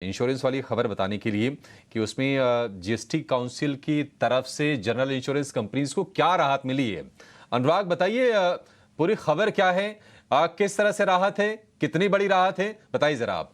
Insurance वाली खबर बताने के लिए कि उसमें जीएसटी काउंसिल की तरफ से जनरल इंश्योरेंस कंपनीज को क्या राहत मिली है। अनुराग बताइए, पूरी खबर क्या है, किस तरह से राहत है, कितनी बड़ी राहत है, बताइए जरा आप।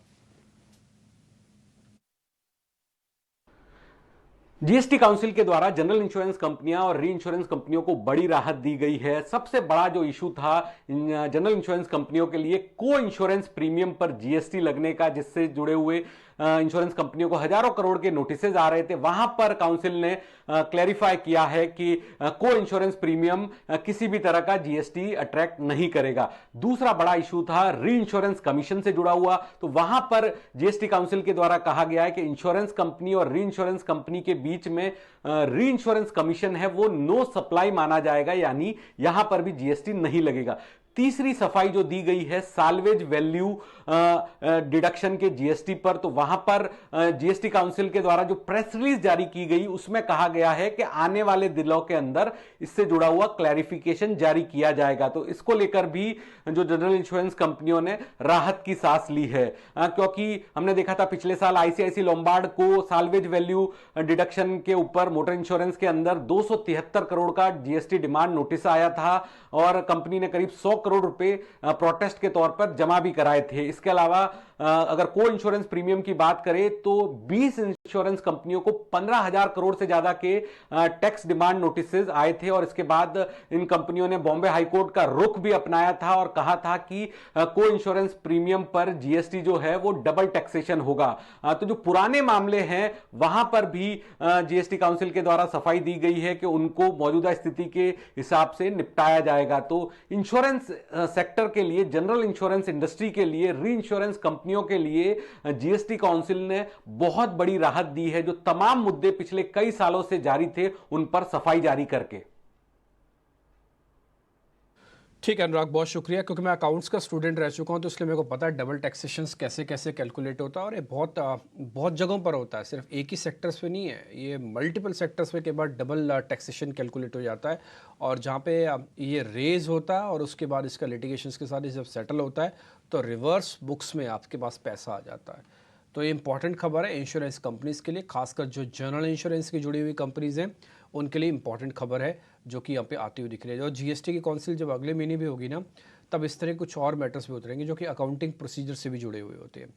जीएसटी काउंसिल के द्वारा जनरल इंश्योरेंस कंपनियां और री इंश्योरेंस कंपनियों को बड़ी राहत दी गई है। सबसे बड़ा जो इशू था जनरल इंश्योरेंस कंपनियों के लिए को इंश्योरेंस प्रीमियम पर जीएसटी लगने का, जिससे जुड़े हुए इंश्योरेंस कंपनियों को हजारों करोड़ के नोटिसेज आ रहे थे। वहां पर काउंसिल ने क्लैरिफाई किया है कि को इंश्योरेंस प्रीमियम किसी भी तरह का जीएसटी अट्रैक्ट नहीं करेगा। दूसरा बड़ा इशू था री इंश्योरेंस कमीशन से जुड़ा हुआ। तो वहां पर जीएसटी काउंसिल के द्वारा कहा गया है कि इंश्योरेंस कंपनी और री इंश्योरेंस कंपनी के बीच में री इंश्योरेंस कमीशन है वो नो सप्लाई माना जाएगा, यानी यहां पर भी जीएसटी नहीं लगेगा। तीसरी सफाई जो दी गई है साल्वेज वैल्यू डिडक्शन के जीएसटी पर, तो वहां पर जीएसटी काउंसिल के द्वारा जो प्रेस रिलीज जारी की गई उसमें कहा गया है कि आने वाले दिनों के अंदर इससे जुड़ा हुआ क्लैरिफिकेशन जारी किया जाएगा। तो इसको लेकर भी जो जनरल इंश्योरेंस कंपनियों ने राहत की सांस ली है, क्योंकि हमने देखा था पिछले साल आईसीआईसी लोम्बार्ड को साल्वेज वैल्यू डिडक्शन के ऊपर मोटर इंश्योरेंस के अंदर 273 करोड़ का जीएसटी डिमांड नोटिस आया था और कंपनी ने करीब 100 करोड़ रुपए प्रोटेस्ट के तौर पर जमा भी कराए थे। इसके अलावा अगर को इंश्योरेंस प्रीमियम की बात करें तो 20 इंश्योरेंस कंपनियों को 15,000 करोड़ से ज्यादा के टैक्स डिमांड नोटिसेज आए थे और इसके बाद इन कंपनियों ने बॉम्बे हाईकोर्ट का रुख भी अपनाया था और कहा था कि को इंश्योरेंस प्रीमियम पर जीएसटी जो है वो डबल टैक्सेशन होगा। तो जो पुराने मामले हैं वहां पर भी जीएसटी काउंसिल के द्वारा सफाई दी गई है कि उनको मौजूदा स्थिति के हिसाब से निपटाया जाएगा। तो इंश्योरेंस सेक्टर के लिए, जनरल इंश्योरेंस इंडस्ट्री के लिए, री इंश्योरेंस कंपनियों के लिए जीएसटी काउंसिल ने बहुत बड़ी राहत दी है। जो तमाम मुद्दे पिछले कई सालों से जारी थे उन पर सफाई जारी करके। ठीक है अनुराग, बहुत शुक्रिया। क्योंकि मैं अकाउंट्स का स्टूडेंट रह चुका हूं तो इसलिए मेरे को पता है डबल टैक्सेशंस कैसे कैसे कैलकुलेट होता है और ये बहुत जगहों पर होता है, सिर्फ एक ही सेक्टर्स पे नहीं है, ये मल्टीपल सेक्टर्स पे के बाद डबल टैक्सेशन कैलकुलेट हो जाता है। और जहाँ पे ये रेज होता है और उसके बाद इसका लिटिगेशंस के साथ ये जब सेटल होता है तो रिवर्स बुक्स में आपके पास पैसा आ जाता है। तो ये इंपॉर्टेंट खबर है इंश्योरेंस कंपनीज़ के लिए, खासकर जो जनरल इंश्योरेंस की जुड़ी हुई कंपनीज़ हैं उनके लिए इंपॉर्टेंट खबर है जो कि यहाँ पे आती हुई दिख रही है। और जीएसटी की काउंसिल जब अगले महीने भी होगी ना, तब इस तरह कुछ और मैटर्स भी उतरेंगे जो कि अकाउंटिंग प्रोसीजर से भी जुड़े हुए होते हैं।